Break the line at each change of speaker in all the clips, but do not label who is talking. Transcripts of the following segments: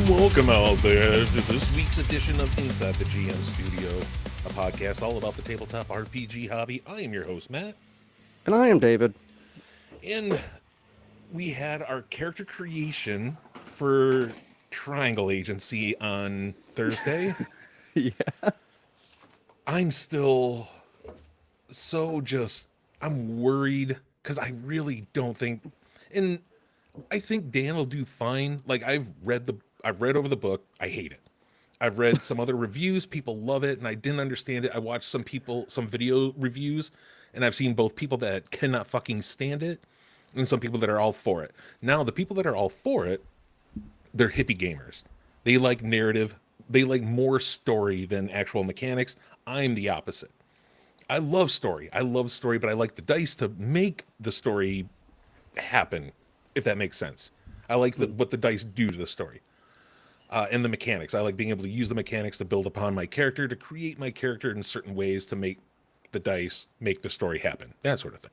Welcome out there to this week's edition of Inside the GM Studio, a podcast all about the tabletop RPG hobby. I am your host, Matt.
And I am David.
And we had our character creation for Triangle Agency on Thursday.
Yeah.
I'm still I'm worried because I really don't think, and I think Dan will do fine. Like I've read over the book. I hate it. I've read some other reviews. People love it, and I didn't understand it. I watched some video reviews, and I've seen both people that cannot fucking stand it, and some people that are all for it. Now, the people that are all for it, they're hippie gamers. They like narrative. They like more story than actual mechanics. I'm the opposite. I love story, but I like the dice to make the story happen, if that makes sense. I like what the dice do to the story. And the mechanics. I like being able to use the mechanics to build upon my character, to create my character in certain ways to make the dice make the story happen. That sort of thing.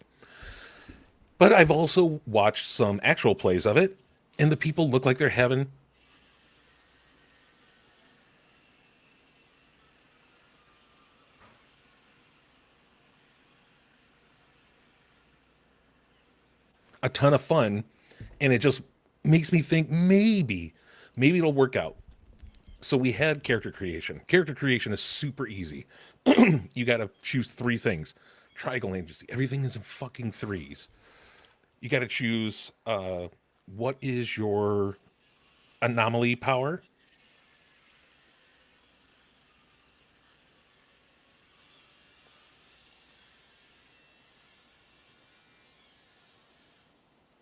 But I've also watched some actual plays of it, and the people look like they're having a ton of fun, and it just makes me think maybe it'll work out. So we had character creation. Character creation is super easy. You got to choose three things. Triangle Agency, everything is in fucking threes. You got to choose what is your anomaly power.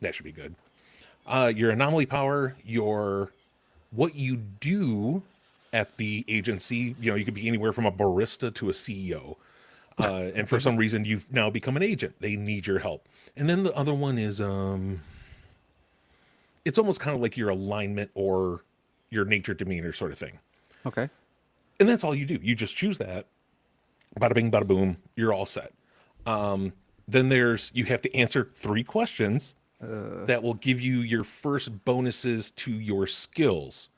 That should be good. Your anomaly power, what you do at the agency. You know, you could be anywhere from a barista to a CEO. And for some reason, you've now become an agent. They need your help. And then the other one is, it's almost kind of like your alignment or your nature demeanor sort of thing.
Okay.
And that's all you do. You just choose that. Bada bing, bada boom. You're all set. Then you have to answer 3 questions that will give you your first bonuses to your skills.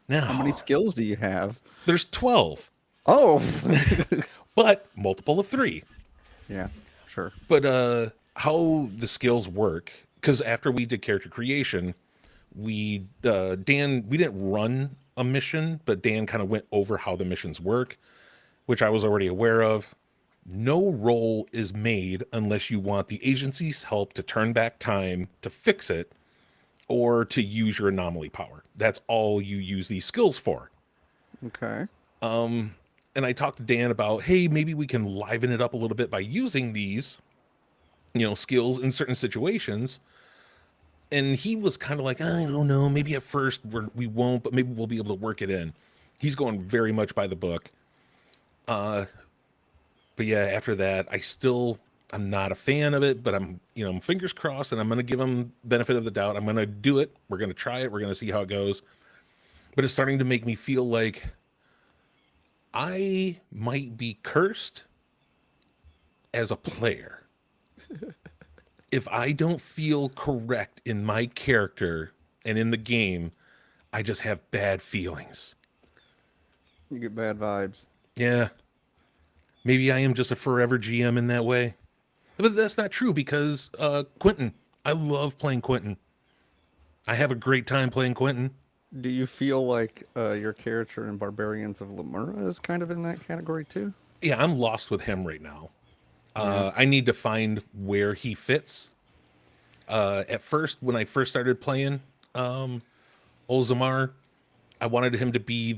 Now,
how many skills do you have?
There's 12.
Oh,
but multiple of 3.
Yeah, sure.
But how the skills work, because after we did character creation, we didn't run a mission, but Dan kind of went over how the missions work, which I was already aware of. No roll is made unless you want the agency's help to turn back time to fix it or to use your anomaly power. That's all you use these skills for.
Okay.
And I talked to Dan about, hey, maybe we can liven it up a little bit by using these, skills in certain situations. And he was kind of like, I don't know, maybe at first we won't, but maybe we'll be able to work it in. He's going very much by the book. But yeah, after that, I'm not a fan of it, but I'm fingers crossed, and I'm going to give him benefit of the doubt. I'm going to do it. We're going to try it. We're going to see how it goes. But it's starting to make me feel like I might be cursed as a player. If I don't feel correct in my character and in the game, I just have bad feelings.
You get bad vibes.
Yeah. Maybe I am just a forever GM in that way. But that's not true because Quentin, I love playing Quentin. I have a great time playing Quentin.
Do you feel like your character in Barbarians of Lemura is kind of in that category too?
Yeah, I'm lost with him right now. I need to find where he fits. At first, when I first started playing Olzamar, I wanted him to be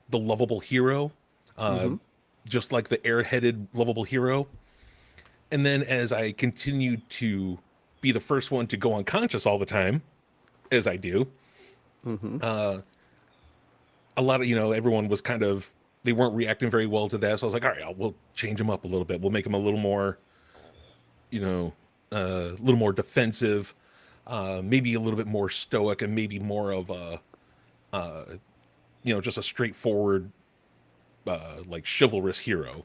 the lovable hero. Just like the airheaded lovable hero. And then as I continued to be the first one to go unconscious all the time, as I do, a lot of, everyone was kind of, they weren't reacting very well to that. So I was like, all right, we'll change them up a little bit. We'll make them a little more, you know, a little more defensive, maybe a little bit more stoic, and maybe more of a, just a straightforward, like chivalrous hero.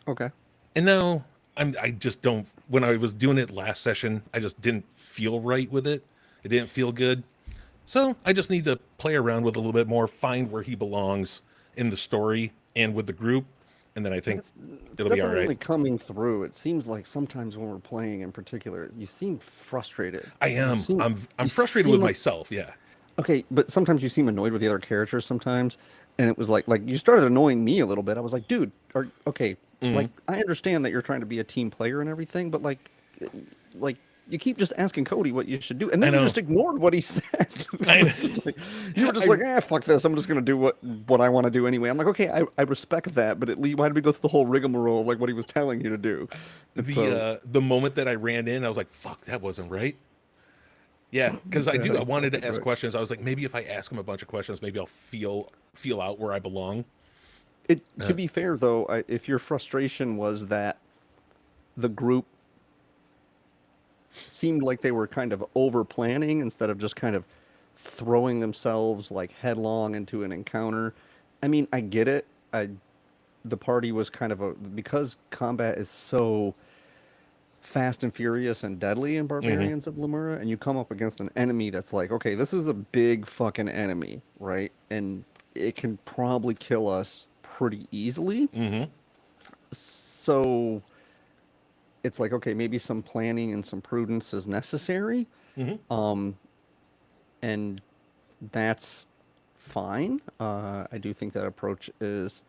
Okay.
And now I just don't. When I was doing it last session, I just didn't feel right with it. It didn't feel good. So I just need to play around with it a little bit more, find where he belongs in the story and with the group, and then I think
It's
it'll be all
definitely
right.
coming through. It seems like sometimes when we're playing in particular, you seem frustrated.
I
You
am.
seem
I'm
you
frustrated with
seem like
myself. Yeah.
okay, but sometimes you seem annoyed with the other characters sometimes, and it was like you started annoying me a little bit. I was like, dude, okay,
Hmm.
like I understand that you're trying to be a team player and everything, but like you keep just asking Cody what you should do, and
I
then you
know.
just ignored what he said. You were
I
just like, you were just
I
like, ah, fuck this. I'm just gonna do what I want to do anyway. I'm like, okay, I respect that, but at least why did we go through the whole rigmarole of like what he was telling you to do? And so
the moment that I ran in, I was like, "Fuck, that wasn't right." Yeah, because I
yeah,
do. I
you
wanted
felt
to
it
ask
right.
questions. I was like, maybe if I ask him a bunch of questions, maybe I'll feel out where I belong.
It to
Uh,
be fair though, if your frustration was that the group seemed like they were kind of over planning instead of just kind of throwing themselves like headlong into an encounter. I mean, I get it. The party was kind of a because combat is so fast and furious and deadly in
hmm
Barbarians of Lemura, and you come up against an enemy that's like, okay, this is a big fucking enemy, right? And it can probably kill us pretty easily.
hmm
So it's like, okay, maybe some planning and some prudence is necessary.
hmm
And that's fine. I do think that approach is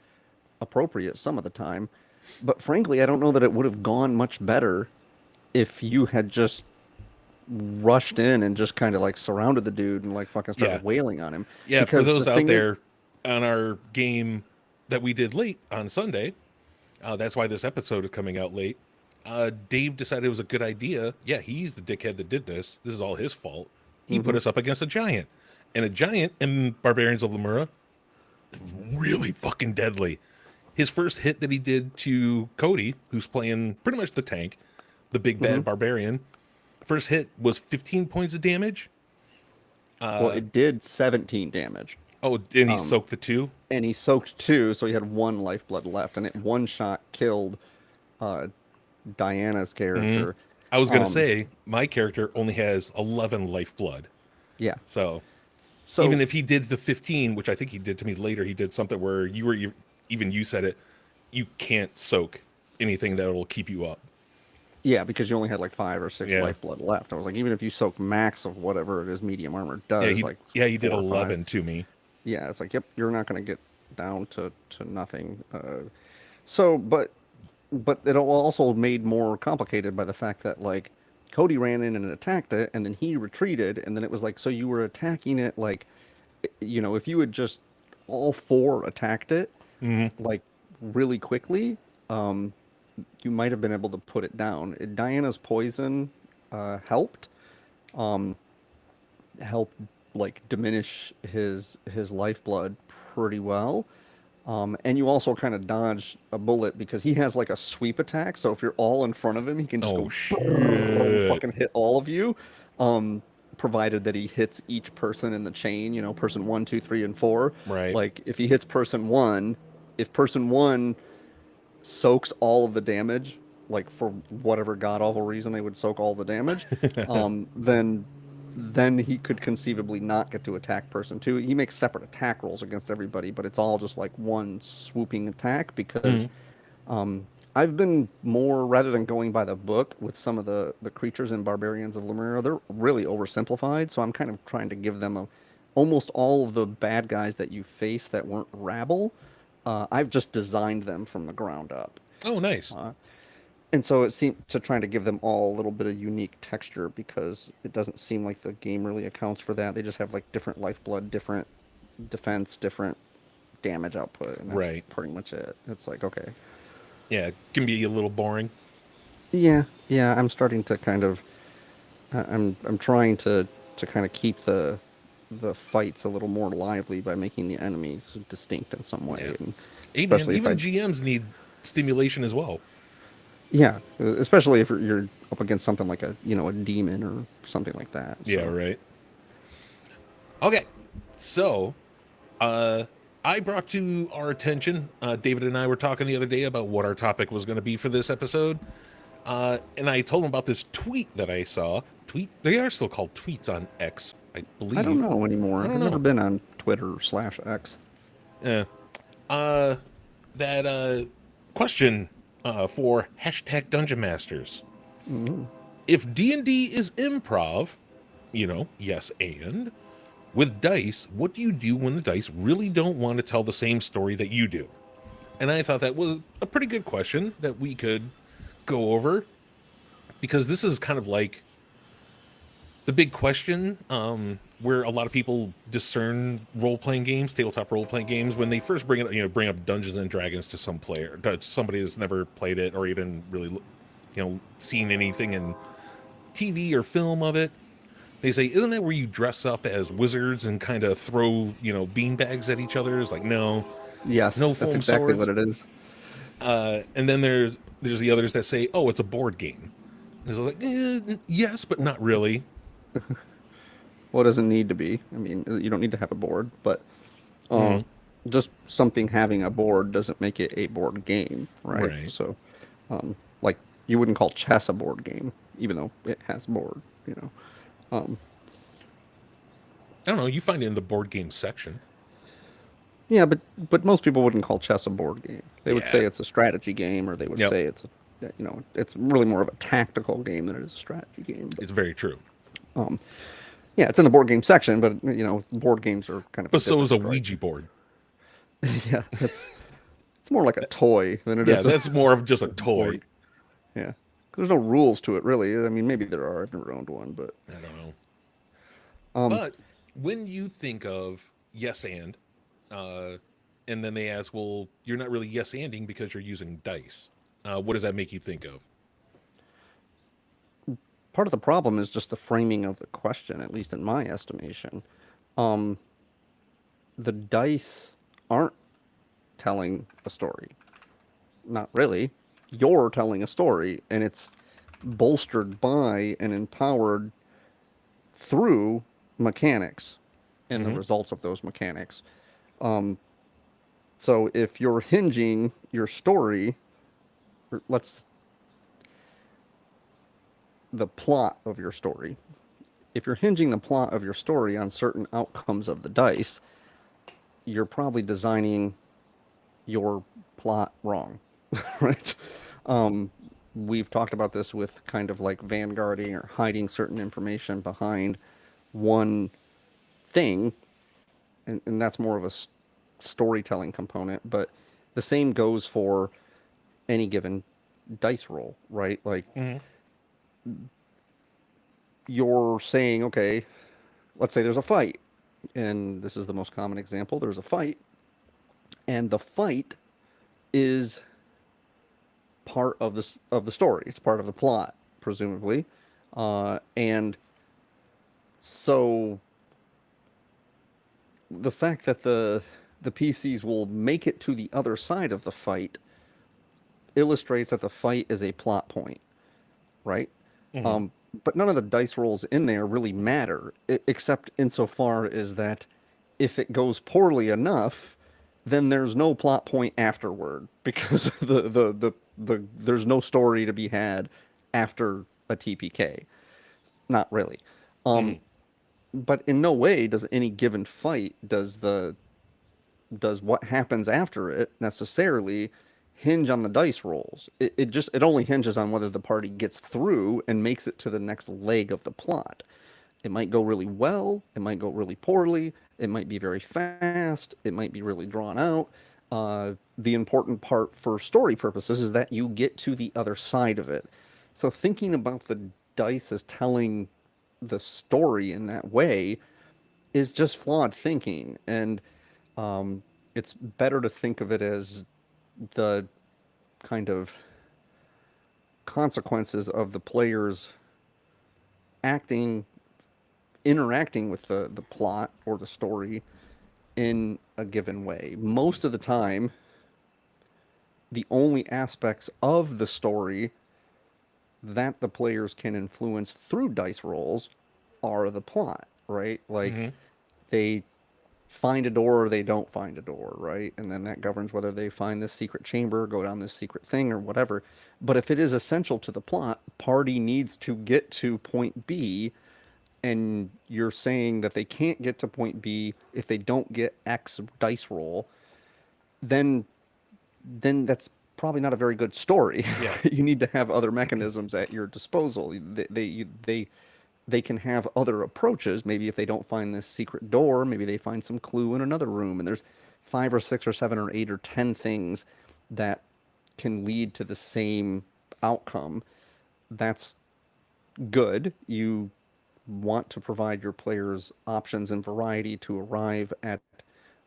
appropriate some of the time, but frankly, I don't know that it would have gone much better if you had just rushed in and just kind of like surrounded the dude and like fucking
Yeah,
started wailing on him.
yeah. For
Because the
those out
thing is,
there, on our game that we did late on Sunday, that's why this episode is coming out late. Dave decided it was a good idea. Yeah, he's the dickhead that did this. This is all his fault. He put
hmm
us up against a giant, and a giant in Barbarians of Lemura really fucking deadly. His first hit that he did to Cody, who's playing pretty much the tank, the big
hmm
bad barbarian, first hit was 15 points of damage.
well,
Uh,
it did 17 damage.
oh, and he
Um,
soaked the two.
and he soaked two, so he had one lifeblood left, and it one shot killed uh, Diana's
hmm
character.
I was gonna
Um,
say my character only has 11 lifeblood,
yeah.
so even
So
if he did the 15, which I think he did to me later, he did something where even you said it, you can't soak anything that'll keep you up.
yeah, because you only had like 5 or 6
Yeah,
lifeblood left. I was like, even if you soak max of whatever it is medium armor
yeah,
does,
he
like
yeah he did
4 or 5.
11 to me.
Yeah, it's like, yep, you're not gonna get down to nothing. So, but it also made more complicated by the fact that like Cody ran in and attacked it, and then he retreated, and then it was like, so you were attacking it like, if you had just all four attacked it
Hmm
like really quickly, um, you might have been able to put it down. Diana's poison helped, um, helped like diminish his lifeblood pretty well. And you also kind of dodge a bullet because he has like a sweep attack. So if you're all in front of him, he can just
Oh
go and
shit!
fucking hit all of you. Um, Provided that he hits each person in the chain, person one, two, three, and four.
Right.
Like if he hits person one, if person one soaks all of the damage, like for whatever god awful reason they would soak all the damage, then he could conceivably not get to attack person two. He makes separate attack rolls against everybody, but it's all just like one swooping attack because
Mhm.
um, I've been more rather than going by the book with some of the creatures in Barbarians of Lemuria. They're really oversimplified, so I'm kind of trying to give them almost all of the bad guys that you face that weren't rabble. I've just designed them from the ground up.
Oh, nice.
And so it seemed to trying to give them all a little bit of unique texture because it doesn't seem like the game really accounts for that. They just have like different lifeblood, different defense, different damage output, and that's
Right.
pretty much it. It's like, okay.
Yeah, it can be a little boring.
Yeah, yeah, I'm starting to kind of I'm trying to kind of keep the fights a little more lively by making the enemies distinct in some way.
Yeah.
And
Hey man,
especially if
even
I,
GMs need stimulation as well.
yeah, especially if you're up against something like a, you know, a demon or something like that.
Yeah,
So,
right. Okay. So, uh I brought to our attention, David and I were talking the other day about what our topic was going to be for this episode. And I told him about this tweet that I saw. Tweet? They are still called tweets on X, I
I don't
believe.
know
I
anymore.
don't
I've never
know.
been on Twitter/X.
Yeah. Uh, that question for hashtag Dungeon Masters.
Mm-hmm.
If D&D is improv, yes, and with dice, what do you do when the dice really don't want to tell the same story that you do? And I thought that was a pretty good question that we could go over, because this is kind of like the big question, where a lot of people discern role-playing games, tabletop role-playing games, when they first bring it, bring up Dungeons and Dragons to to somebody that's never played it or even really, seen anything in TV or film of it. They say, isn't that where you dress up as wizards and kind of throw, beanbags at each other? It's like, no, no
Yes, that's
foam
exactly what
swords.
it is.
And then there's the others that say, oh, it's a board game. And it's like, yes, but not really.
Well, it doesn't need to be. I mean, you don't need to have a board, but
Hmm.
just something having a board doesn't make it a board game, right?
Right.
So, like you wouldn't call chess a board game, even though it has board, you know.
I don't know. You find it in the board game section.
Yeah, but most people wouldn't call chess a board game. They would
Yeah.
say it's a strategy game, or they would
Yep.
say it's a, you know, it's really more of a tactical game than it is a strategy game.
It's very true.
But yeah, it's in the board game section, but you know, board games are kind of a
But so is
different
a
story.
Ouija board.
Yeah, it's more like a toy than it
Yeah,
is a
that's more of just a
board.
toy.
Yeah, there's no rules to it really. I mean, maybe there are. I've never owned one, but
I don't know.
um,
But when you think of yes uh, and then they ask, well, you're not really yes anding because you're using dice. What does that make you think of?
part of the problem is just the framing of the question, at least in my estimation. Um, the dice aren't telling a story. Not really. You're telling a story, and it's bolstered by and empowered through mechanics and the
Hmm.
results of those mechanics. So if you're hinging your story, or let's the plot of your story. If you're hinging the plot of your story on certain outcomes of the dice, you're probably designing your plot wrong, right? Um, we've talked about this with kind of like vanguarding or hiding certain information behind one thing, and that's more of a storytelling component. But the same goes for any given dice roll, right? Like
Hmm.
you're saying, okay, let's say there's a fight, and this is the most common example. There's a fight, and the fight is part of the story. It's part of the plot, presumably, and so the fact that the PCs will make it to the other side of the fight illustrates that the fight is a plot point, right?
Hmm.
Um, but none of the dice rolls in there really matter, except insofar as that if it goes poorly enough, then there's no plot point afterward because there's no story to be had after a TPK. Not really. Um,
Hmm.
but in no way does any given fight does what happens after it necessarily hinge on the dice rolls. It only hinges on whether the party gets through and makes it to the next leg of the plot. It might go really well, it might go really poorly, it might be very fast, it might be really drawn out. The important part for story purposes is that you get to the other side of it. So thinking about the dice as telling the story in that way is just flawed thinking, and it's better to think of it as the kind of consequences of the players acting interacting with the plot or the story in a given way. Most of the time, the only aspects of the story that the players can influence through dice rolls are the plot, right? Like
Hmm.
they find a door or they don't find a door, right? And then that governs whether they find this secret chamber, go down this secret thing, or whatever. But if it is essential to the plot, party needs to get to point B, and you're saying that they can't get to point B if they don't get X dice roll, then that's probably not a very good story.
Yeah.
You need to have other mechanisms at your disposal. They can have other approaches. Maybe if they don't find this secret door, maybe they find some clue in another room. And there's 5 or 6 or 7 or 8 or 10 things that can lead to the same outcome. That's good. You want to provide your players options and variety to arrive at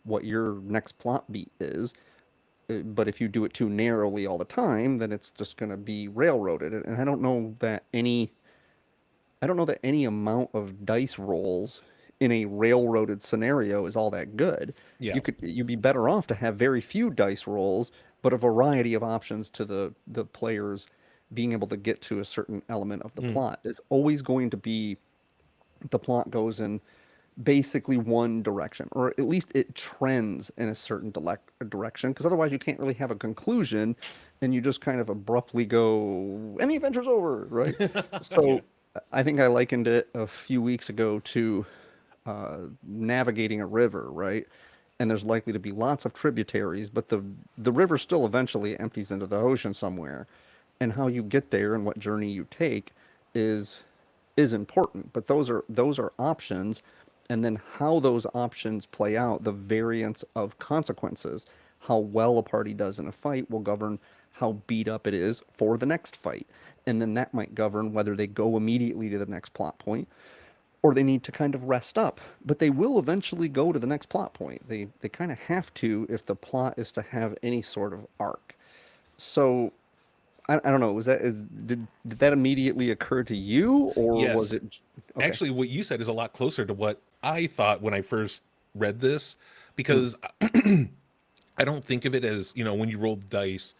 what your next plot beat is. But if you do it too narrowly all the time, then it's just going to be railroaded. And I don't know that any amount of dice rolls in a railroaded scenario is all that good.
Yeah.
You'd be better off to have very few dice rolls, but a variety of options to the players being able to get to a certain element of the
Mm.
plot. It's always going to be the plot goes in basically one direction, or at least it trends in a certain direction, because otherwise you can't really have a conclusion, and you just kind of abruptly go, and the adventure's over, right?
Yeah.
So I think I likened it a few weeks ago to navigating a river, right? And there's likely to be lots of tributaries, but the river still eventually empties into the ocean somewhere. And how you get there and what journey you take is is important. But those are options, and then how those options play out, the variance of consequences, how well a party does in a fight will govern how beat up it is for the next fight. And then that might govern whether they go immediately to the next plot point or they need to kind of rest up. But they will eventually go to the next plot point. They kind of have to if the plot is to have any sort of arc. So I don't know. Did that immediately occur to you, or was
Yes.
it okay?
Actually, what you said is a lot closer to what I thought when I first read this,
Mm,
because I don't think of it as, when you roll dice,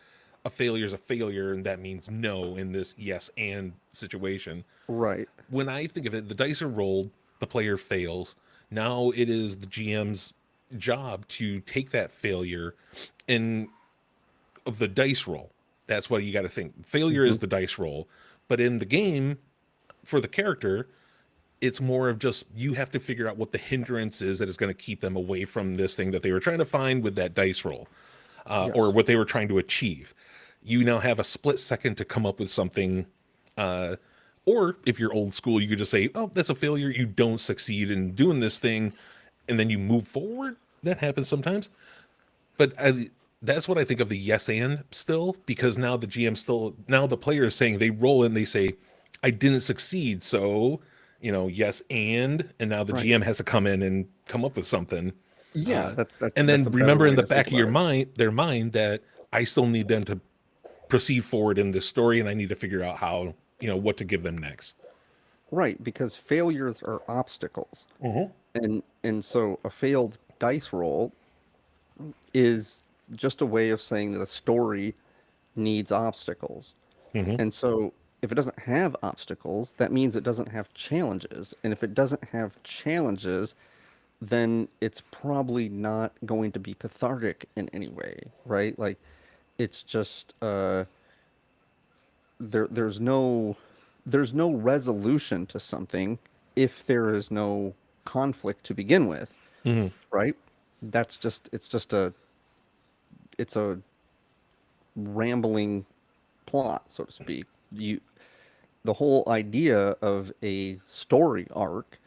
a failure is a failure, and that means no in this yes and situation.
right.
When I think of it, the dice are rolled, the player fails. Now it is the GM's job to take that failure and of the dice roll. That's what you got to think. Failure
Hmm.
is the dice roll, but in the game, for the character, it's more of just you have to figure out what the hindrance is that is going to keep them away from this thing that they were trying to find with that dice roll, or
Yes.
what they were trying to achieve. You now have a split second to come up with something. Uh, or if you're old school, you could just say, "Oh, that's a failure. You don't succeed in doing this thing," and then you move forward. That happens sometimes, but that's what I think of the yes and still, because now the GM still, now the player is saying, they roll in, they say, I didn't succeed, so yes and now the
Right.
GM has to come in and come up with something,
Yeah.
uh,
That's
and
that's
then
a better
remember in
way
the
to think
back of
about
your
it.
mind, their mind, that I still need them to proceed forward in this story, and I need to figure out how, what to give them next.
Right, because failures are obstacles,
Hmm.
and so a failed dice roll is just a way of saying that a story needs obstacles.
Hmm.
And so if it doesn't have obstacles, that means it doesn't have challenges. And if it doesn't have challenges, then it's probably not going to be cathartic in any way, right? Like it's just there's no resolution to something if there is no conflict to begin with,
Hmm.
right? It's a rambling plot, so to speak. You The whole idea of a story arc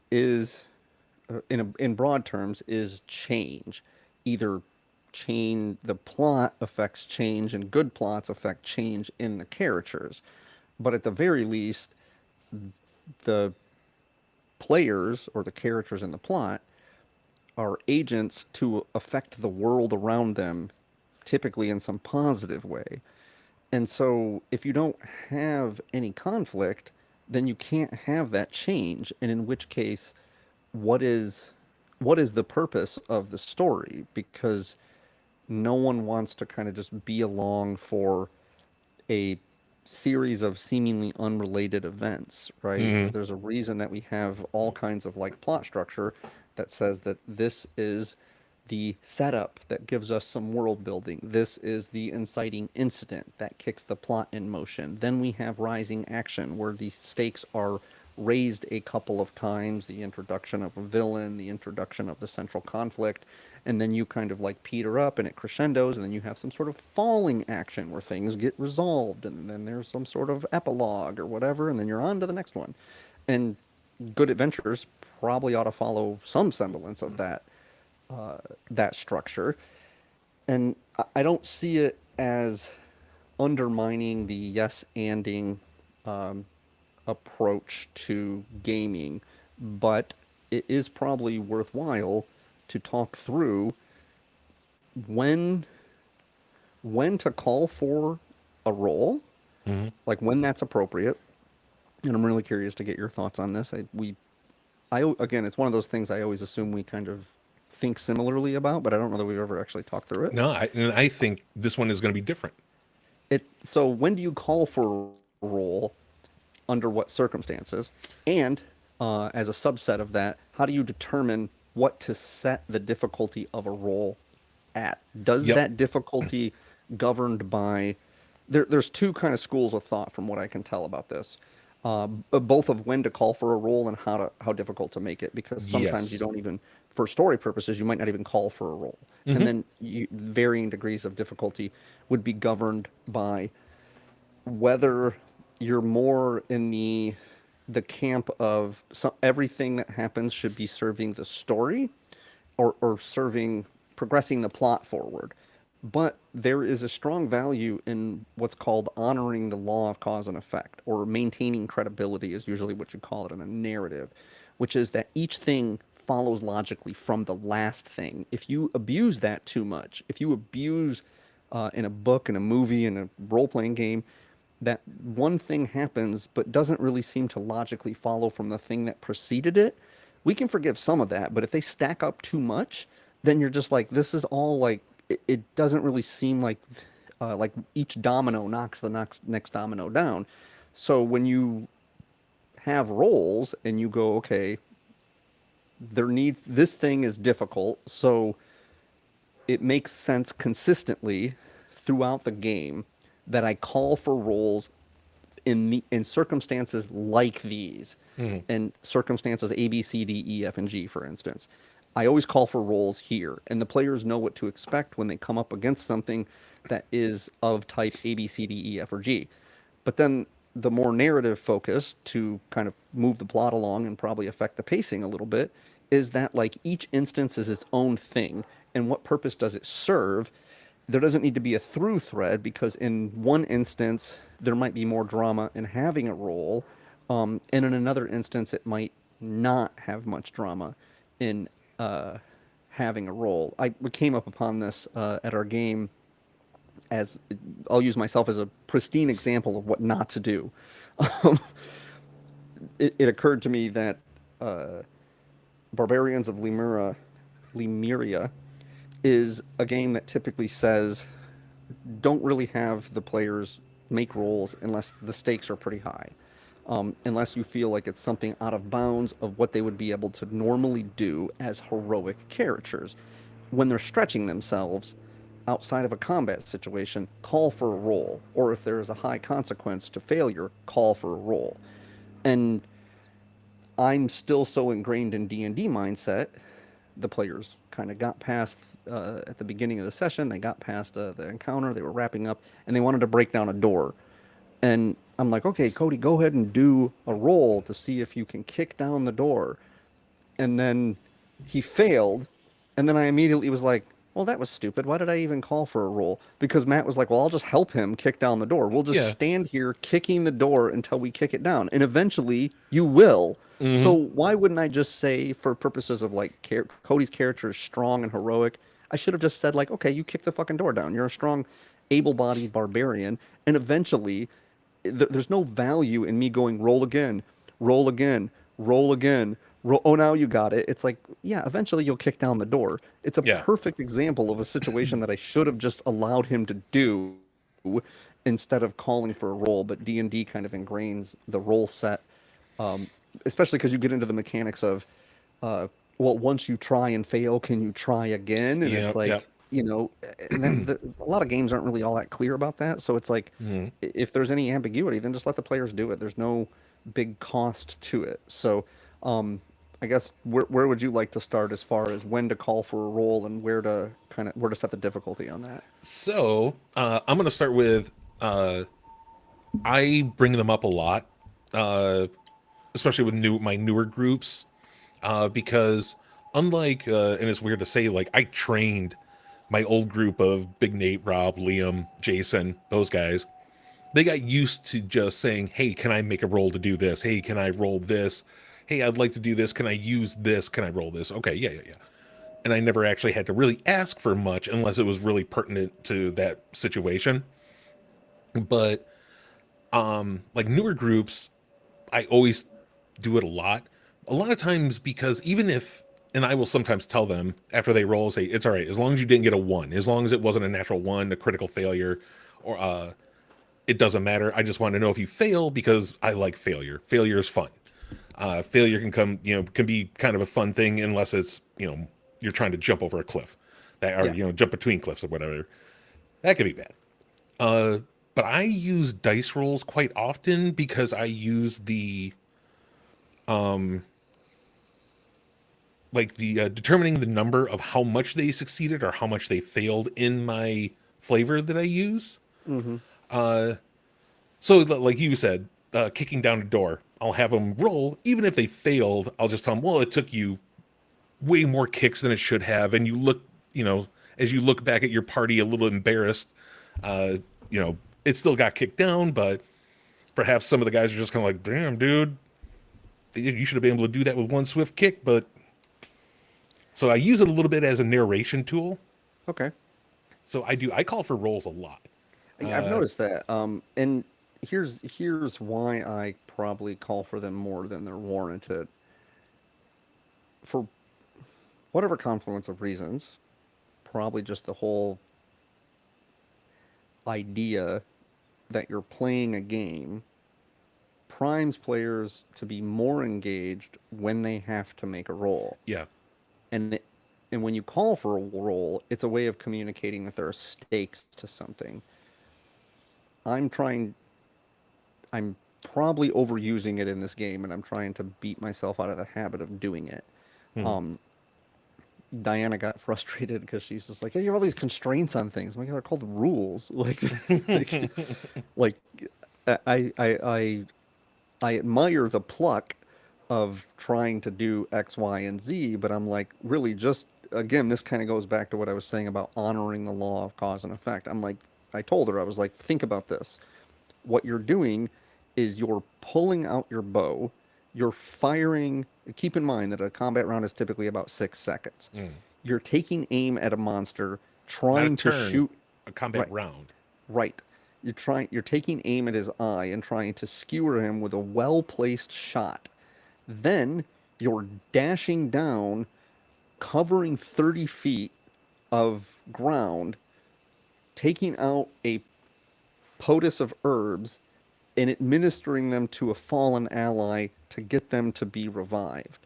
is in broad terms is change. Either the plot affects change and good plots affect change in the characters, but at the very least the players or the characters in the plot are agents to affect the world around them, typically in some positive way. And so if you don't have any conflict, then you can't have that change. And in which case, what is what is the purpose of the story? Because no one wants to kind of just be along for a series of seemingly unrelated events, right?
Hmm.
There's a reason that we have all kinds of like plot structure that says that this is the setup that gives us some world building. This is the inciting incident that kicks the plot in motion. Then we have rising action where the stakes are raised a couple of times, the introduction of a villain, the introduction of the central conflict, and then you kind of like peter up and it crescendos, and then you have some sort of falling action where things get resolved, and then there's some sort of epilogue or whatever, and then you're on to the next one. And good adventures probably ought to follow some semblance of that structure. And I don't see it as undermining the yes anding um, approach to gaming, but it is probably worthwhile to talk through when when to call for a role,
Hmm.
like when that's appropriate. And I'm really curious to get your thoughts on this. Again, it's one of those things I always assume we kind of think similarly about, but I don't know that we've ever actually talked through it.
No, and I think this one is going to be different.
So when do you call for a role, under what circumstances, and as a subset of that, how do you determine what to set the difficulty of a role at? Does
Yep.
that difficulty governed by there's two kind of schools of thought from what I can tell about this. Both of when to call for a role and how difficult to make it, because sometimes you
Yes.
don't even, for story purposes, you might not even call for a role, and
Hmm.
then varying degrees of difficulty would be governed by whether you're more in the camp of everything that happens should be serving the story, or serving progressing the plot forward. But there is a strong value in what's called honoring the law of cause and effect, or maintaining credibility is usually what you call it in a narrative, which is that each thing follows logically from the last thing. If you abuse that too much, if you abuse in a book, in a movie, in a role playing game, that one thing happens but doesn't really seem to logically follow from the thing that preceded it, we can forgive some of that. But if they stack up too much, then you're just like, this is all like, it doesn't really seem like each domino knocks the next domino down. So when you have roles and you go, okay, this thing is difficult, so it makes sense consistently throughout the game that I call for roles in circumstances like these,
Hmm.
and circumstances A, B, C, D, E, F, and G, for instance. I always call for roles here, and the players know what to expect when they come up against something that is of type A, B, C, D, E, F, or G. But then the more narrative focus, to kind of move the plot along and probably affect the pacing a little bit, is that like each instance is its own thing, and what purpose does it serve? There doesn't need to be a through thread, because in one instance there might be more drama in having a role, and in another instance it might not have much drama in uh, having a role. We came up upon this at our game, as I'll use myself as a pristine example of what not to do. Um, it occurred to me that uh, Barbarians of Lemuria is a game that typically says don't really have the players make rolls unless the stakes are pretty high. Unless you feel like it's something out of bounds of what they would be able to normally do as heroic characters. When they're stretching themselves outside of a combat situation, call for a roll. Or if there is a high consequence to failure, call for a roll. And I'm still so ingrained in D&D mindset. The players kind of got past at the beginning of the session. They got past the encounter. They were wrapping up, and they wanted to break down a door. And I'm like, okay, Cody, go ahead and do a roll to see if you can kick down the door. And then he failed, and then I immediately was like, well, that was stupid. Why did I even call for a roll? Because Matt was like, well, I'll just help him kick down the door. We'll just
Yeah.
stand here kicking the door until we kick it down, and eventually you will. So
Hmm.
why wouldn't I just say, for purposes of like Cody's character is strong and heroic, I should have just said like, okay, you kick the fucking door down. You're a strong, able-bodied barbarian, and eventually there's no value in me going roll again, roll again, roll again. Roll, oh, now you got it. It's like, yeah, eventually you'll kick down the door. It's a
Yeah.
perfect example of a situation that I should have just allowed him to do instead of calling for a roll. But D&D kind of ingrains the roll set, um, especially because you get into the mechanics of, well, once you try and fail, can you try again? And
Yeah.
it's
Yeah.
like, and then a lot of games aren't really all that clear about that. So it's like,
Hmm.
if there's any ambiguity, then just let the players do it. There's no big cost to it. So, I guess where would you like to start as far as when to call for a roll and where to set the difficulty on that?
So I'm gonna start with I bring them up a lot, uh, especially with my newer groups, because unlike and it's weird to say, like I trained my old group of Big Nate, Rob, Liam, Jason, those guys. They got used to just saying, "Hey, can I make a roll to do this? Hey, can I roll this? Hey, I'd like to do this. Can I use this? Can I roll this? Okay, yeah, yeah, yeah." And I never actually had to really ask for much unless it was really pertinent to that situation. But like newer groups, I always do it a lot. A lot of times because even if and I will sometimes tell them after they roll, say, it's all right, as long as you didn't get a one, as long as it wasn't a natural one, a critical failure, or it doesn't matter. I just want to know if you fail because I like failure. Failure is fun. Failure can come, can be kind of a fun thing unless it's, you're trying to jump over a cliff, that or
Yeah.
jump between cliffs or whatever. That can be bad. Uh, but I use dice rolls quite often because I use the like the determining the number of how much they succeeded or how much they failed in my flavor that I use.
Mm-hmm.
Uh, so like you said, kicking down a door, I'll have them roll. Even if they failed, I'll just tell them, well, it took you way more kicks than it should have, and you look, as you look back at your party a little embarrassed. Uh, it still got kicked down, but perhaps some of the guys are just kind of like, damn, dude, you should have been able to do that with one swift kick. But so I use it a little bit as a narration tool.
Okay.
So I call for rolls a lot.
I've
Uh,
noticed that. And here's why I probably call for them more than they're warranted. For whatever confluence of reasons, probably just the whole idea that you're playing a game primes players to be more engaged when they have to make a roll.
yeah,
And and when you call for a roll, it's a way of communicating that there are stakes to something. I'm trying I'm probably overusing it in this game, and I'm trying to beat myself out of the habit of doing it.
mhm.
Um, Diana got frustrated because she's just like, "Hey, you have all these constraints on things." I'm like, they're called rules. Like, like, I, I, I, I admire the pluck of trying to do X, Y, and Z, but I'm like, really, just again, this kind of goes back to what I was saying about honoring the law of cause and effect. I'm like, I told her, I was like, think about this. What you're doing is you're pulling out your bow, you're firing. Keep in mind that a combat round is typically about 6 seconds.
Mm.
You're taking aim at a monster,
Not a
trying to
turn,
shoot.
a combat
Right,
round.
right. You're taking aim at his eye and trying to skewer him with a well-placed shot. Then you're dashing down, covering 30 feet of ground, taking out a potus of herbs and administering them to a fallen ally to get them to be revived.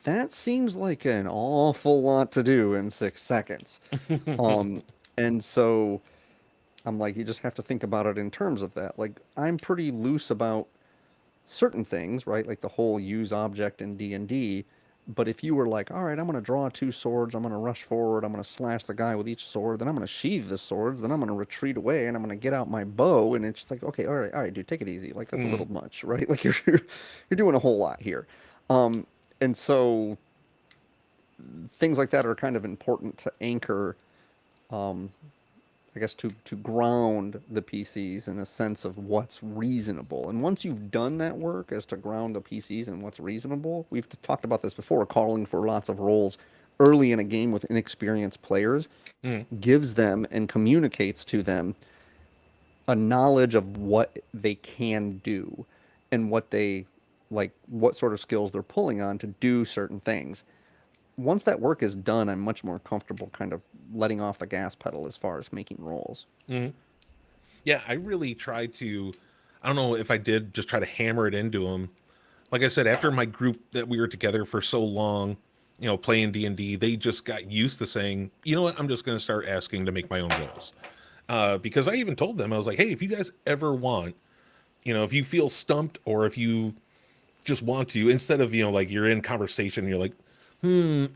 That seems like an awful lot to do in 6 seconds. Um, and so I'm like, you just have to think about it in terms of that. Like, I'm pretty loose about certain things, right? Like the whole use object in D&D. But if you were like, all right, I'm going to draw two swords, I'm going to rush forward, I'm going to slash the guy with each sword, then I'm going to sheathe the swords, then I'm going to retreat away, and I'm going to get out my bow, and it's like, okay, all right, dude, take it easy. Like that's a
Mm.
little much, right? Like you're doing a whole lot here, and so things like that are kind of important to anchor, um, I guess to ground the PCs in a sense of what's reasonable. And once you've done that work as to ground the PCs and what's reasonable, we've talked about this before, calling for lots of rolls early in a game with inexperienced players
Mm.
gives them and communicates to them a knowledge of what they can do and what sort of skills they're pulling on to do certain things. Once that work is done, I'm much more comfortable kind of letting off the gas pedal as far as making rolls.
Yeah, I really tried to. I don't know if I did just try to hammer it into them. Like I said, after my group that we were together for so long, playing D&D, they just got used to saying, you know what, I'm just going to start asking to make my own rolls. Because I even told them, I was like, hey, if you guys ever want, if you feel stumped or if you just want to, instead of, like you're in conversation, you're like,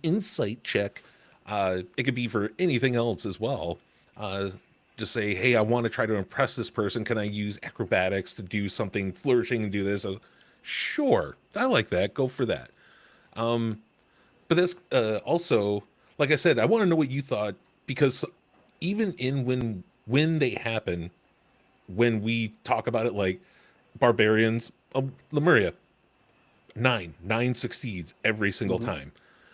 insight check. It could be for anything else as well. Uh, just say, hey, I want to try to impress this person. Can I use acrobatics to do something flourishing and do this? Sure, I like that. Go for that. But that's also, like I said, I want to know what you thought because even in when they happen, when we talk about it, like barbarians, Lemuria, nine succeeds every single time.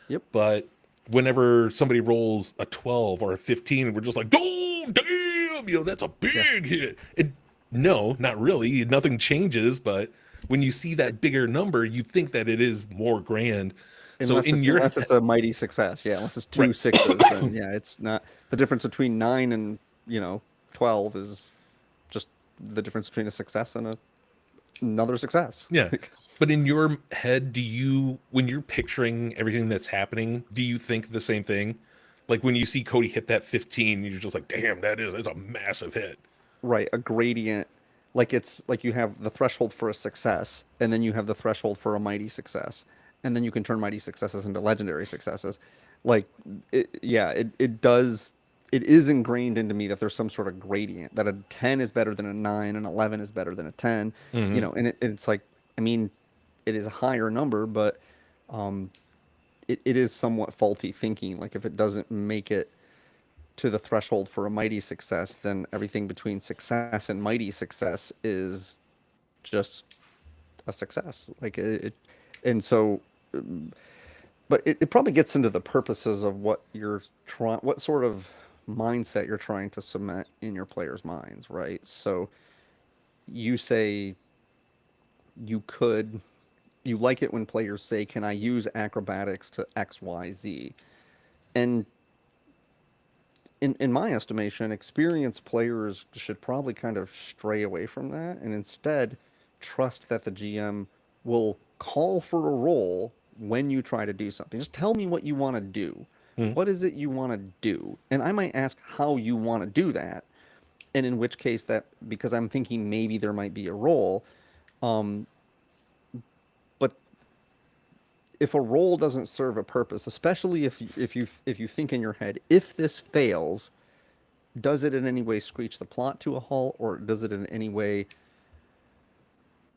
Yep.
But whenever somebody rolls a 12 or a 15, we're just like, oh, damn, that's a big hit. No, not really. Nothing changes. But when you see that bigger number, you think that it is more grand.
Unless it's a mighty success. Yeah, unless it's two
Right.
sixes, then yeah, it's not. The difference between 9 and 12 is just the difference between a success and another success.
Yeah. But in your head, when you're picturing everything that's happening, do you think the same thing? Like when you see Cody hit that 15, you're just like, damn, that's a massive hit.
Right, a gradient. Like it's like you have the threshold for a success, and then you have the threshold for a mighty success, and then you can turn mighty successes into legendary successes. Like, it does. It is ingrained into me that there's some sort of gradient, that a 10 is better than a 9, and 11 is better than a 10. And it's like, I mean, it is a higher number, but it is somewhat faulty thinking. Like if it doesn't make it to the threshold for a mighty success, then everything between success and mighty success is just a success. And so, but it probably gets into the purposes of what what sort of mindset you're trying to cement in your players' minds, right? So you say you could, you like it when players say, "Can I use acrobatics to X, Y, Z?" And in my estimation, experienced players should probably kind of stray away from that and instead trust that the GM will call for a roll when you try to do something. Just tell me what you want to do.
Mm.
What is it you want to do? And I might ask how you want to do that. And in which case, that because I'm thinking maybe there might be a roll. But if a roll doesn't serve a purpose, especially if you think in your head, if this fails, does it in any way screech the plot to a halt, or does it in any way,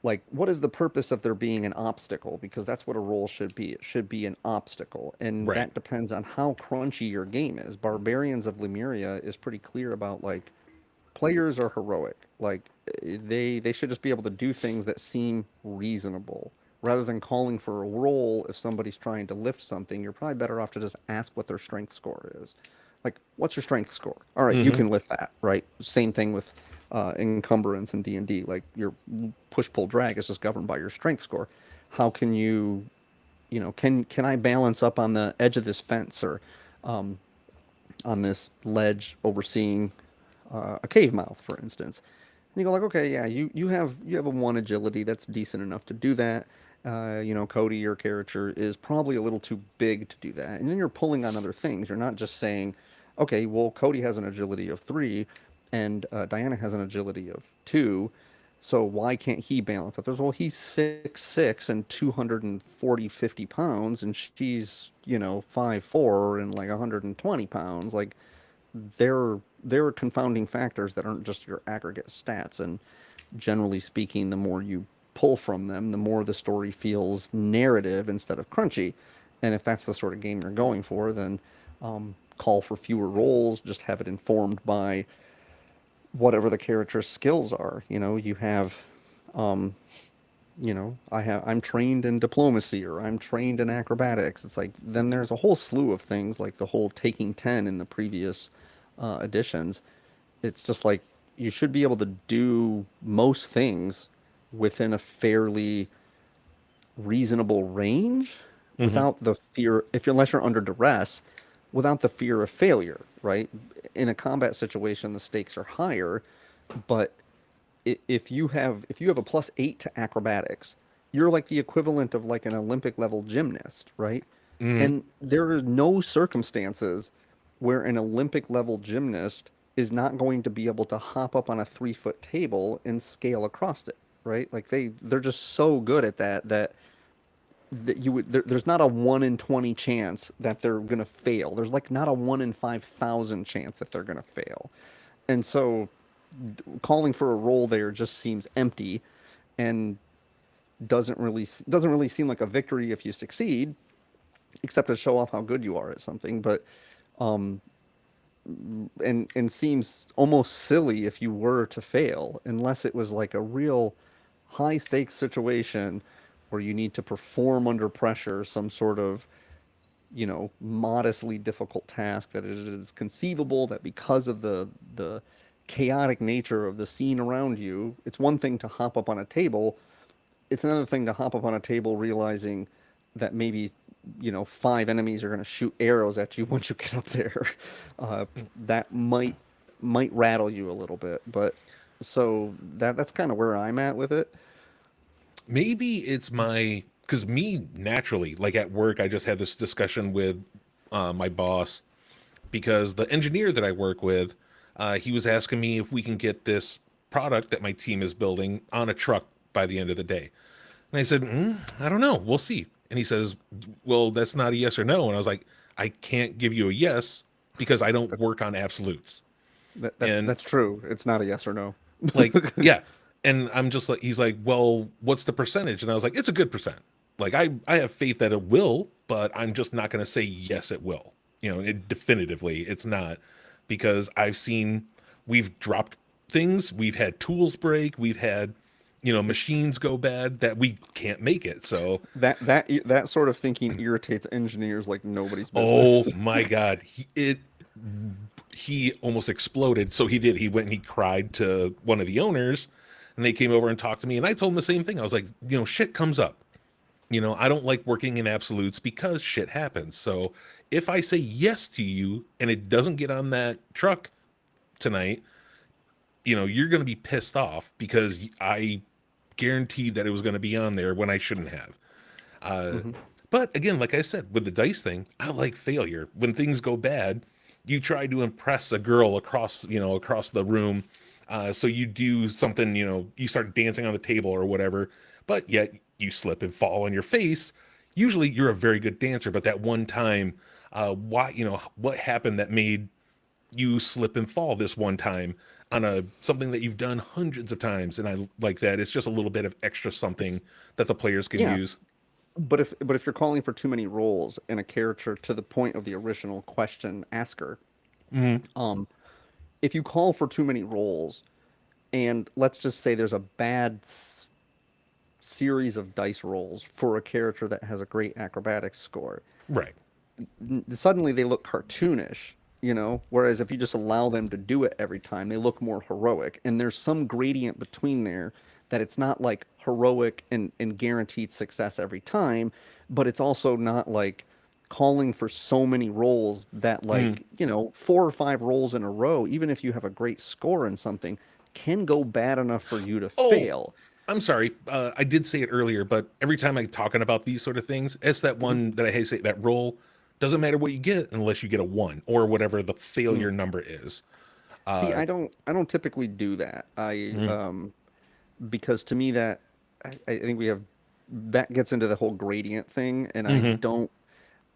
like, what is the purpose of there being an obstacle? Because that's what a roll should be. It should be an obstacle, and
Right.
that depends on how crunchy your game is. Barbarians of Lemuria is pretty clear about, like, players are heroic. Like, they should just be able to do things that seem reasonable. Rather than calling for a roll if somebody's trying to lift something, you're probably better off to just ask what their strength score is. Like, what's your strength score? All right, you can lift that, right? Same thing with encumbrance in D&D. Like, your push-pull drag is just governed by your strength score. How can you, can I balance up on the edge of this fence, or on this ledge overseeing a cave mouth, for instance? And you go like, okay, yeah, you have a 1 agility that's decent enough to do that. Cody, your character, is probably a little too big to do that. And then you're pulling on other things. You're not just saying, okay, well, Cody has an agility of 3, and Diana has an agility of 2. So why can't he balance up? There's, well, he's 6'6" and 50 pounds, and she's 5'4" and like 120 pounds. Like, there are confounding factors that aren't just your aggregate stats. And generally speaking, the more you pull from them, the more the story feels narrative instead of crunchy. And if that's the sort of game you're going for, then call for fewer rolls. Just have it informed by whatever the character's skills are. You have, I'm trained in diplomacy, or I'm trained in acrobatics. It's like, then there's a whole slew of things, like the whole taking 10 in the previous editions. It's just like, you should be able to do most things within a fairly reasonable range
Hmm.
without the fear, if you're, unless you're under duress, without the fear of failure, right? In a combat situation, the stakes are higher, but if you have a +8 to acrobatics, you're like the equivalent of like an Olympic level gymnast, right?
Hmm.
And there are no circumstances where an Olympic level gymnast is not going to be able to hop up on a 3-foot table and scale across it, right? Like they're just so good at that there's not a 1 in 20 chance that they're going to fail. There's like not a 1 in 5,000 chance that they're going to fail. And so calling for a roll there just seems empty and doesn't really seem like a victory if you succeed, except to show off how good you are at something. But and seems almost silly if you were to fail, unless it was like a real high stakes situation where you need to perform under pressure some sort of, modestly difficult task that it is conceivable that because of the chaotic nature of the scene around you, it's one thing to hop up on a table, it's another thing to hop up on a table realizing that maybe, 5 enemies are going to shoot arrows at you once you get up there. That might rattle you a little bit, but so that's kind of where I'm at with it.
Maybe it's my, because me naturally, like at work, I just had this discussion with my boss because the engineer that I work with, he was asking me if we can get this product that my team is building on a truck by the end of the day. And I said, I don't know. We'll see. And he says, well, that's not a yes or no. And I was like, I can't give you a yes because I don't work on absolutes. And
That's true. It's not a yes or no.
like, yeah. And I'm just like, he's like, well, what's the percentage? And I was like, it's a good percent. Like, I have faith that it will, but I'm just not going to say yes, it will. Definitively, it's not because I've seen we've dropped things, we've had tools break, we've had, machines go bad that we can't make it. So,
That sort of thinking irritates engineers like nobody's
oh
business.
my God, he almost exploded. So he did. He went and he cried to one of the owners, and they came over and talked to me. And I told him the same thing. I was like, shit comes up. I don't like working in absolutes because shit happens. So if I say yes to you and it doesn't get on that truck tonight, you're going to be pissed off because I guaranteed that it was going to be on there when I shouldn't have. Uh,
Hmm.
but again, like I said, with the dice thing, I like failure. When things go bad, you try to impress a girl across the room. So you do something, you start dancing on the table or whatever, but yet you slip and fall on your face. Usually you're a very good dancer, but that one time, what happened that made you slip and fall this one time on a something that you've done hundreds of times? And I like that. It's just a little bit of extra something that the players can
Yeah,
use.
but if you're calling for too many roles in a character, to the point of the original question asker,
Hmm.
um, if you call for too many roles, and let's just say there's a bad series of dice rolls for a character that has a great acrobatics score,
Right.
suddenly they look cartoonish, whereas if you just allow them to do it every time, they look more heroic. And there's some gradient between there, that it's not like heroic and guaranteed success every time, but it's also not like calling for so many rolls that,
Mm.
like, 4 or 5 rolls in a row, even if you have a great score in something, can go bad enough for you to
Oh,
fail.
I'm sorry. I did say it earlier, but every time I'm talking about these sort of things, it's that
Mhm.
one that I hate to say, that roll doesn't matter what you get unless you get a one or whatever the
Mm.
failure number is.
See,
Uh,
I don't typically do that.
mhm.
Because to me I think we have that gets into the whole gradient thing, and I
Mhm.
don't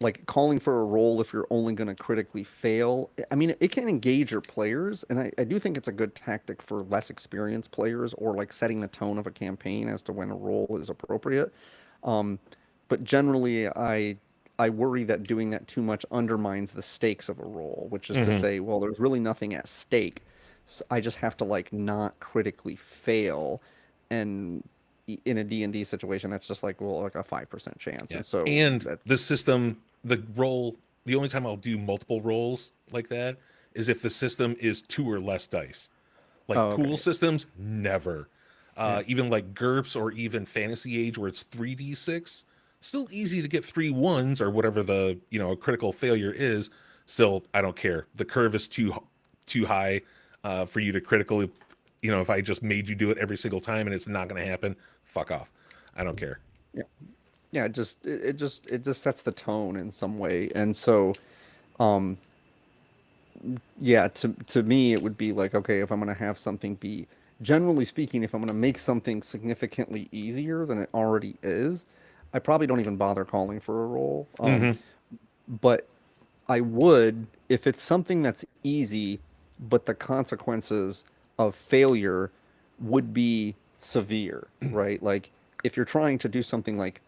like calling for a roll if you're only going to critically fail. I mean, it can engage your players, and I do think it's a good tactic for less experienced players, or like setting the tone of a campaign as to when a roll is appropriate. Um, but generally, I worry that doing that too much undermines the stakes of a roll, which is to
Mhm.
say, well, there's really nothing at stake. So I just have to like not critically fail, and in a D&D situation, that's just like, well, like a 5% chance,
Yeah.
and so
And the
that's.
system, the roll, the only time I'll do multiple rolls like that is if the system is two or less dice. Like
Oh,
pool
okay.
systems, never.
Yeah.
Even like GURPS or even Fantasy Age, where it's 3d6, still easy to get 3 1s or whatever the a critical failure is. Still, I don't care. The curve is too high for you to critically. If I just made you do it every single time and it's not going to happen, fuck off. I don't care.
Yeah. Yeah. It just sets the tone in some way, and so um, yeah, to me, it would be like, okay, if I'm going to have something be, generally speaking, if I'm going to make something significantly easier than it already is, I probably don't even bother calling for a roll.
Hmm.
But I would, if it's something that's easy, but the consequences of failure would be severe, right? Like if you're trying to do something like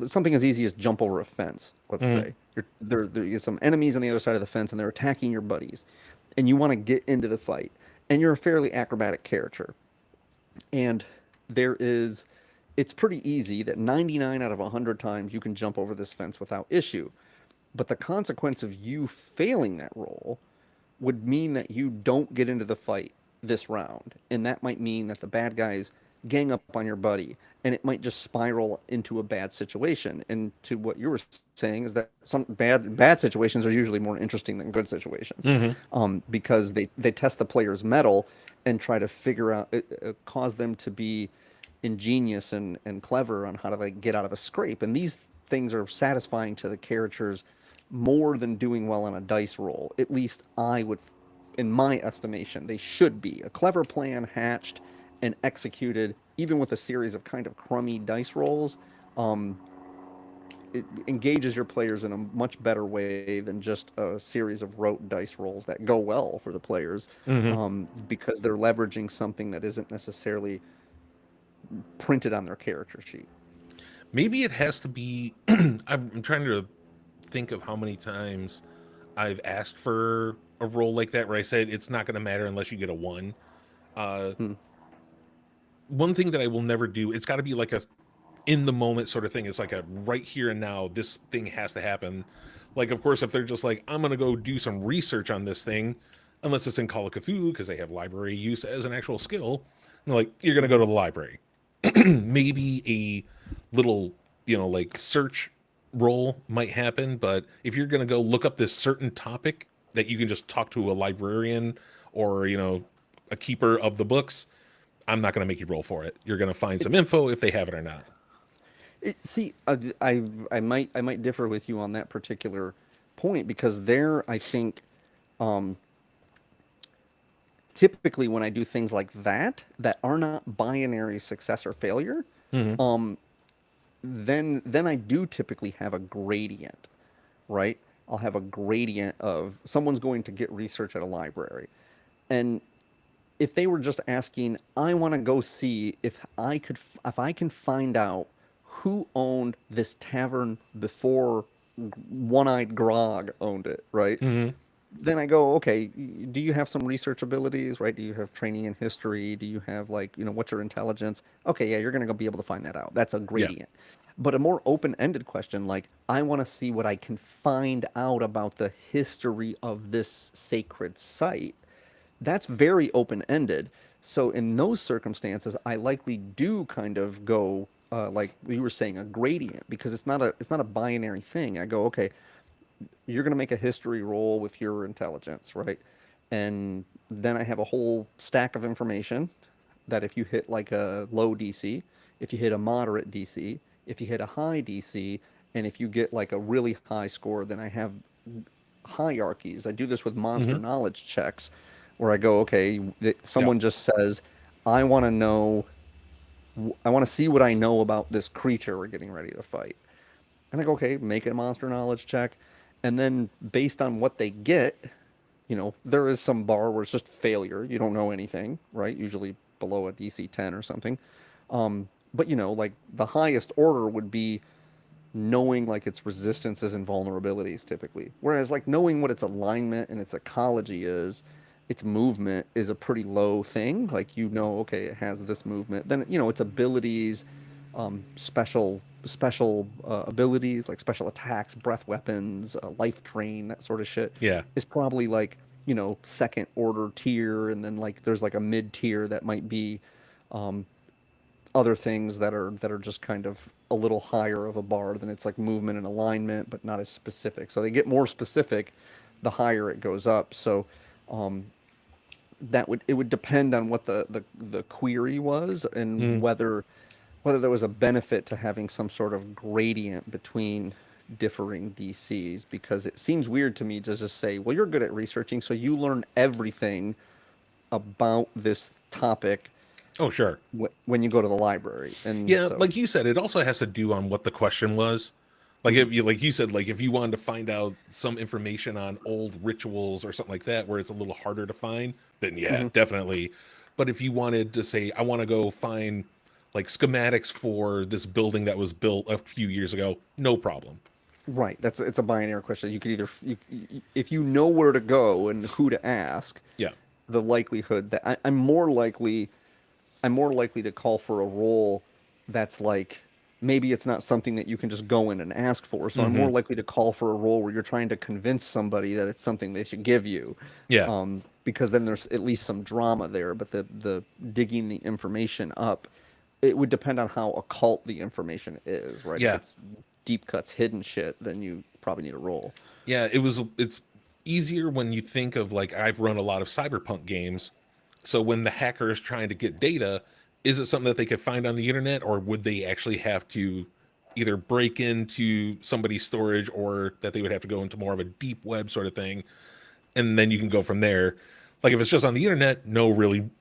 something as easy as jump over a fence, let's
Hmm.
say. There's some enemies on the other side of the fence and they're attacking your buddies, and you want to get into the fight, and you're a fairly acrobatic character, and there is, it's pretty easy that 99 out of 100 times you can jump over this fence without issue. But the consequence of you failing that roll would mean that you don't get into the fight this round. And that might mean that the bad guys gang up on your buddy and it might just spiral into a bad situation. And to what you were saying is that some bad situations are usually more interesting than good situations,
Hmm.
because they test the player's mettle and try to figure out, cause them to be ingenious and clever on how to like get out of a scrape. And these things are satisfying to the characters more than doing well on a dice roll. At least I would, in my estimation, they should be. A clever plan hatched and executed, even with a series of kind of crummy dice rolls, um, it engages your players in a much better way than just a series of rote dice rolls that go well for the players,
Hmm.
because they're leveraging something that isn't necessarily printed on their character sheet.
Maybe it has to be. I'm trying to think of how many times I've asked for a role like that where I said it's not going to matter unless you get a 1. Uh,
Hmm.
One thing that I will never do, it's got to be like a in the moment sort of thing. It's like a right here and now, this thing has to happen. Like, of course, if they're just like, I'm going to go do some research on this thing, unless it's in Call of Cthulhu, because they have library use as an actual skill, and like, you're going to go
Hmm.
to the library. Maybe a little, like search role might happen, but if you're going to go look up this certain topic that you can just talk to a librarian or, a keeper of the books, I'm not going to make you roll for it. You're going to find some
It's
info if they have it or not.
See, I might differ with you on that particular point because there I think, um, typically when I do things like that are not binary success or failure,
Hmm.
um, then I do typically have a gradient, right? I'll have a gradient of someone's going to get research at a library, and if they were just asking, I want to go see if I can find out who owned this tavern before One-Eyed Grog owned it, right?
Hmm.
Then I go, okay, do you have some research abilities, right? Do you have training in history? Do you have like, what's your intelligence? Okay, yeah, you're going to go be able to find that out. That's a
Yeah.
gradient. But a more open-ended question like, I want to see what I can find out about the history of this sacred site, that's very open-ended. So in those circumstances, I likely do kind of go, like we were saying, a gradient because it's not a binary thing. I go, okay, you're going to make a history roll with your intelligence, right? And then I have a whole stack of information that if you hit like a low DC, if you hit a moderate DC, if you hit a high DC, and if you get like a really high score, then I have hierarchies. I do this with monster
Hmm.
knowledge checks where I go, okay,
Yeah.
someone just says, I want to know, I want to see what I know about this creature we're getting ready to fight. And I go, okay, make a monster knowledge check. And then based on what they get, there is some bar where it's just failure. You don't know anything, right? Usually below a DC 10 or something. But like the highest order would be knowing like its resistances and vulnerabilities typically. Whereas like knowing what its alignment and its ecology is, its movement is a pretty low thing. Like okay, it has this movement. Then its abilities, special abilities like special attacks, breath weapons, life drain, that sort of shit
Yeah.
is probably like second order tier, and then like there's like a mid tier that might be other things that are just kind of a little higher of a bar than it's like movement and alignment, but not as specific. So they get more specific the higher it goes up. So it would depend on what the query was, and
Mm.
whether there was a benefit to having some sort of gradient between differing DCs, because it seems weird to me to just say, well, you're good at researching, so you learn everything about this topic
Oh, sure.
when you go to the library. And
Yeah,
so,
like you said, it also has to do on what the question was. Like if you like you said, like if you wanted to find out some information on old rituals or something like that, where it's a little harder to find, then yeah,
mhm,
definitely. But if you wanted to say, I want to go find like schematics for this building that was built a few years ago, no problem.
right, it's a binary question. You could either if you know where to go and who to ask,
Yeah.
the likelihood that I'm more likely to call for a role that's like, maybe it's not something that you can just go in and ask for. So I'm
Hmm.
more likely to call for a role where you're trying to convince somebody that it's something they should give you,
Yeah.
because then there's at least some drama there. But the digging the information up, it would depend on how occult the information is, right? If
Yeah.
it's deep cuts, hidden shit, then you probably need a role.
Yeah, it's easier when you think of like I've run a lot of cyberpunk games. So when the hacker is trying to get data, is it something that they could find on the internet, or would they actually have to either break into somebody's storage, or that they would have to go into more of a deep web sort of thing, and then you can go from there. Like if it's just on the internet, no reason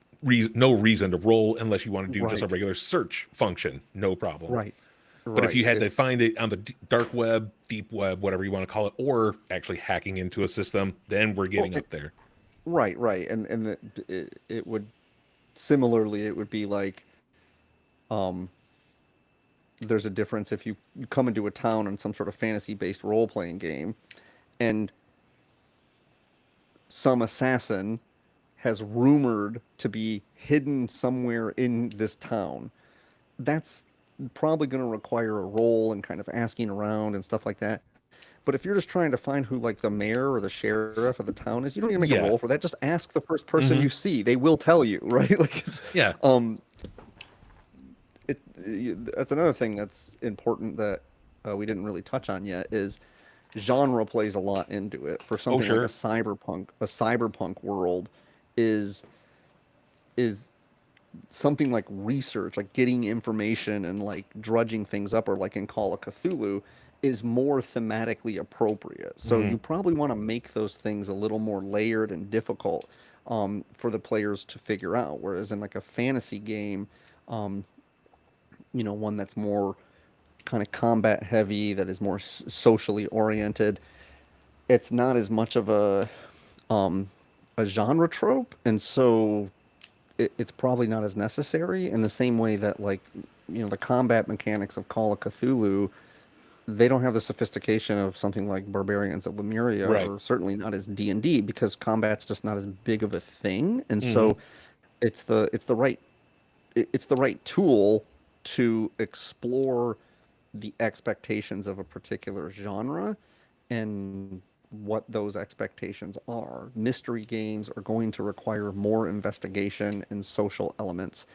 to roll unless you want to do just a
Right,
regular search function, no problem.
right,
But if you
right.
had to
It's
find it on the dark web, deep web, whatever you want to call it, or actually hacking into a system, then we're
well,
getting up there.
right, right, and it would similarly, it would be like, um, there's a difference if you come into a town in some sort of fantasy-based role-playing game, and some assassin has rumored to be hidden somewhere in this town. That's probably going to require a role and kind of asking around and stuff like that. But if you're just trying to find who like the mayor or the sheriff of the town is, you don't need to make a
Yeah.
roll for that. Just ask the first person
Hmm.
you see. They will tell you, right? Like
Yeah.
um, that's another thing that's important that we didn't really touch on yet is genre plays a lot into it. For
Oh,
something like
sure.
a cyberpunk world is is something like research, like getting information and like drudging things up, or like in Call of Cthulhu, is more thematically appropriate. So
Hmm.
you probably want to make those things a little more layered and difficult for the players to figure out. Whereas in like a fantasy game, um, one that's more kind of combat heavy, that is more socially oriented, it's not as much of um, a genre trope, and so it's probably not as necessary in the same way that like the combat mechanics of Call of Cthulhu, they don't have the sophistication of something like Barbarians of Lemuria,
Right.
or certainly not as D&D, because combat's just not as big of a thing. And
Hmm.
so it's the right tool to explore the expectations of a particular genre and what those expectations are. Mystery games are going to require more investigation and social elements.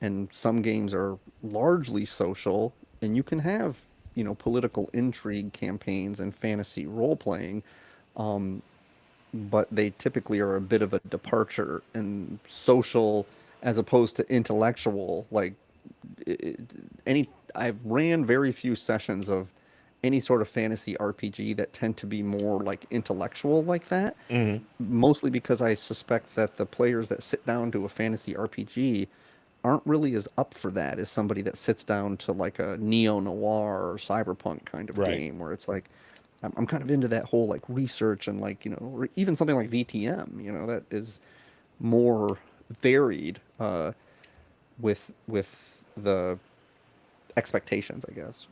And some games are largely social, and you can have, political intrigue campaigns and fantasy role playing, but they typically are a bit of a departure and social as opposed to intellectual. Like it, any, I've ran very few sessions of any sort of fantasy RPG that tend to be more like intellectual like that,
Hmm.
mostly because I suspect that the players that sit down to a fantasy RPG aren't really as up for that as somebody that sits down to like a neo noir or cyberpunk kind of
Right.
game, where it's like I'm kind of into that whole like research and like or even something like VTM, that is more varied with the expectations, I guess.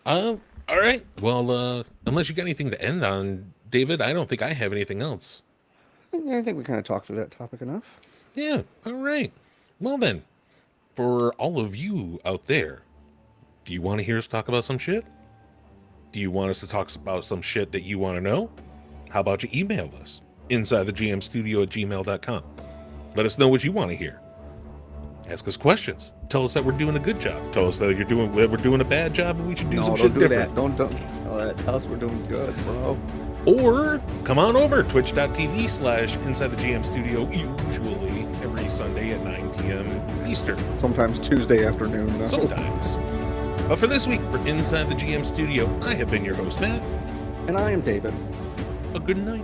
All right. Well, unless you got anything to end on, David, I don't think I have anything else.
I think we kind of talked through that topic enough.
Yeah. All right. Well then, for all of you out there, do you want to hear us talk about some shit? Do you want us to talk about some shit that you want to know? how about you email us? InsideTheGMStudio@gmail.com. Let us know what you want to hear. Ask us questions. Tell us that we're doing a good job. Tell us that we're doing a bad job and we should do some shit different.
Don't tell that. Tell us we're doing good, bro.
Or come on over, twitch.tv/InsideTheGMStudio, usually every Sunday at 9 p.m. Eastern.
Sometimes Tuesday afternoon. Though.
Sometimes. But for this week, for Inside the GM Studio, I have been your host, Matt.
And I am David.
A good night.